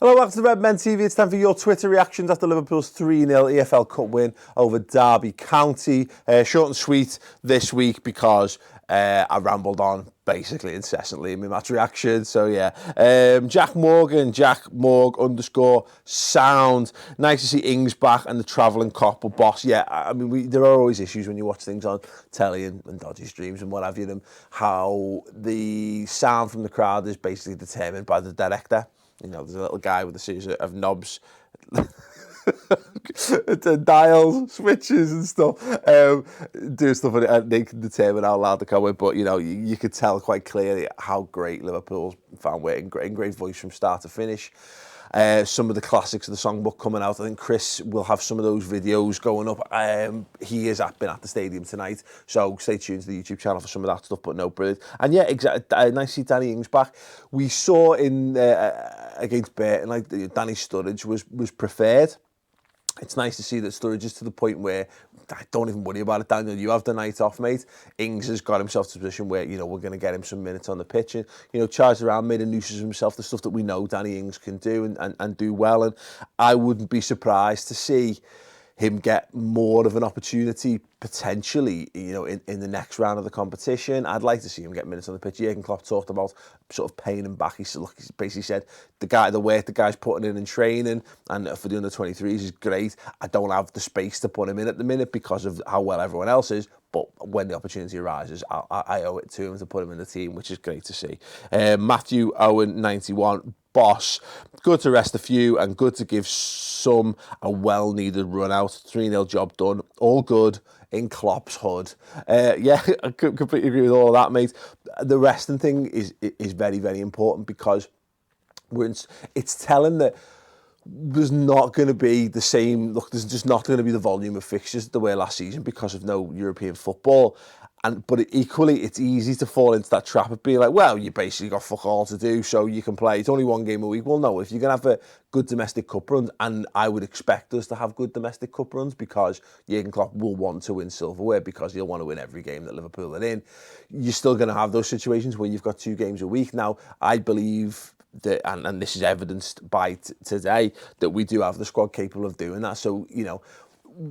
Hello, welcome to Redmen TV. It's time for your Twitter reactions after Liverpool's 3-0 EFL Cup win over Derby County. Short and sweet this week because I rambled on basically incessantly in my match reaction. So yeah, Jack Morg _ sound. Nice to see Ings back and the travelling cop, but boss, yeah, I mean, there are always issues when you watch things on telly and dodgy streams and what have you, them, how the sound from the crowd is basically determined by the director. You know, there's a little guy with a series of knobs, dials, switches and stuff, do stuff and they can determine how loud they come with. But, you know, you could tell quite clearly how great Liverpool's fan were, in great voice from start to finish. Some of the classics of the songbook coming out. I think Chris will have some of those videos going up. He has been at the stadium tonight, so stay tuned to the YouTube channel for some of that stuff. But no, brilliant. And yeah, exactly. Nice to see Danny Ings back. We saw in against Burton, like Danny Sturridge was preferred. It's nice to see that Sturridge is to the point where I don't even worry about it, Daniel. You have the night off, mate. Ings has got himself to a position where, you know, we're going to get him some minutes on the pitch and, you know, charged around, made a nuisance of himself, the stuff that we know Danny Ings can do and do well. And I wouldn't be surprised to see him get more of an opportunity potentially, you know, in the next round of the competition. I'd like to see him get minutes on the pitch. Jurgen Klopp talked about sort of paying him back. He basically said the work the guy's putting in training and for the under-23s is great. I don't have the space to put him in at the minute because of how well everyone else is. But when the opportunity arises, I owe it to him to put him in the team, which is great to see. Matthew Owen, 91. Boss, good to rest a few and good to give some a well-needed run out. 3-0 job done. All good in Klopp's hood. Yeah, I completely agree with all of that, mate. The resting thing is very, very important because it's telling that there's not going to be the same, look, there's just not going to be the volume of fixtures that there were last season because of no European football. But equally, it's easy to fall into that trap of being like, well, you basically got fuck all to do, so you can play. It's only one game a week. Well, no, if you're going to have a good domestic cup run, and I would expect us to have good domestic cup runs because Jurgen Klopp will want to win silverware because he'll want to win every game that Liverpool are in, you're still going to have those situations where you've got 2 games a week. Now, I believe that, and this is evidenced by today, that we do have the squad capable of doing that. So, you know,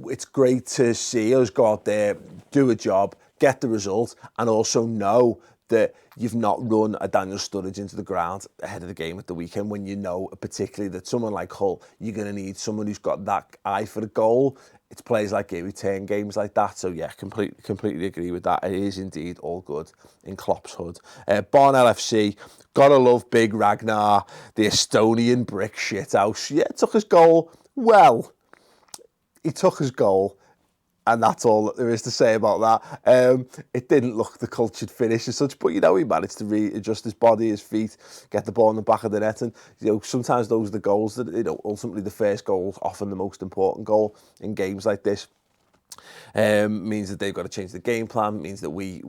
it's great to see us go out there, do a job, get the result, and also know that you've not run a Daniel Sturridge into the ground ahead of the game at the weekend when you know particularly that someone like Hull, you're going to need someone who's got that eye for the goal. It's players like him who turn games like that. So yeah, completely agree with that. It is indeed all good in Klopp's hood. Barn LFC, gotta love big Ragnar, the Estonian brick shithouse. Yeah, took his goal well. He took his goal, and that's all that there is to say about that. It didn't look the cultured finish as such, but, you know, he managed to readjust his body, his feet, get the ball in the back of the net. And, you know, sometimes those are the goals that, you know, ultimately the first goal is often the most important goal in games like this. Means that they've got to change the game plan, means that we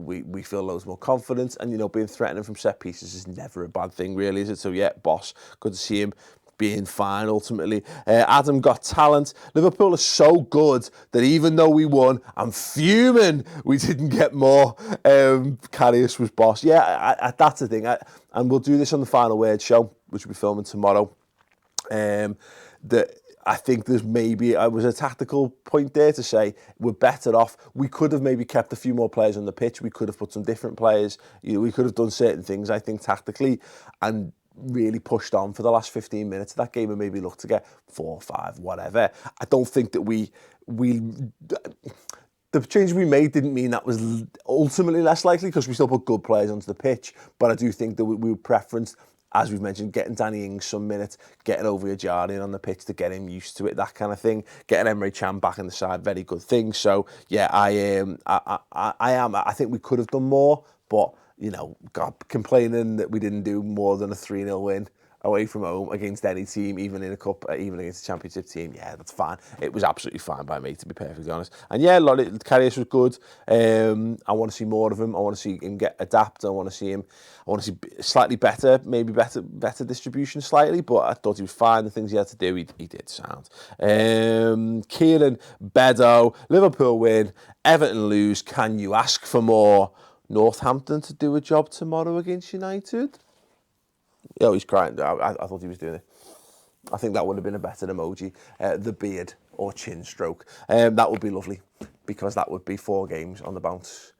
feel loads more confidence. And, you know, being threatening from set pieces is never a bad thing, really, is it? So, yeah, boss, good to see him being fine ultimately. Adam got talent. Liverpool are so good that even though we won, I'm fuming we didn't get more. Karius was boss. Yeah, that's the thing. And we'll do this on the Final Word show, which we'll be filming tomorrow. That I think there's maybe, I was a tactical point there to say we're better off. We could have maybe kept a few more players on the pitch. We could have put some different players. You know, we could have done certain things, I think, tactically, and really pushed on for the last 15 minutes of that game and maybe looked to get 4 or 5, whatever. I don't think that the change we made didn't mean that was ultimately less likely because we still put good players onto the pitch. But I do think that we preferenced, as we've mentioned, getting Danny Ings some minutes, getting Ovie Ejaria on the pitch to get him used to it, that kind of thing. Getting Emre Can back in the side, very good thing. So yeah, I think we could have done more, but, you know, God, complaining that we didn't do more than a 3-0 win away from home against any team, even in a cup, even against a championship team, yeah, that's fine. It was absolutely fine by me, to be perfectly honest. And yeah, Karius was good. I want to see more of him. I want to see him adapt. I want to see slightly better, maybe better distribution slightly, but I thought he was fine. The things he had to do, he did sound. Kieran Beddoe, Liverpool win, Everton lose. Can you ask for more? Northampton to do a job tomorrow against United. Oh, he's crying. I thought he was doing it. I think that would have been a better emoji. The beard or chin stroke. That would be lovely, because that would be 4 games on the bounce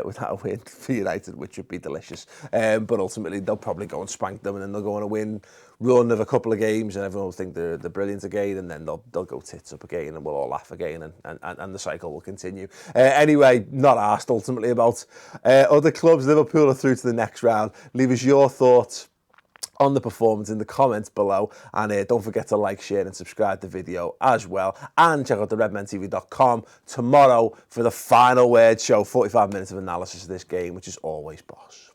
without a win for United, which would be delicious. But ultimately, they'll probably go and spank them, and then they'll go on a win run of a couple of games, and everyone will think they're brilliant again, and then they'll go tits up again, and we'll all laugh again, and the cycle will continue. Anyway, not asked ultimately about other clubs. Liverpool are through to the next round. Leave us your thoughts on the performance in the comments below, and don't forget to like, share and subscribe to the video as well, and check out the redmentv.com tomorrow for the final word show, 45 minutes of analysis of this game, which is always boss.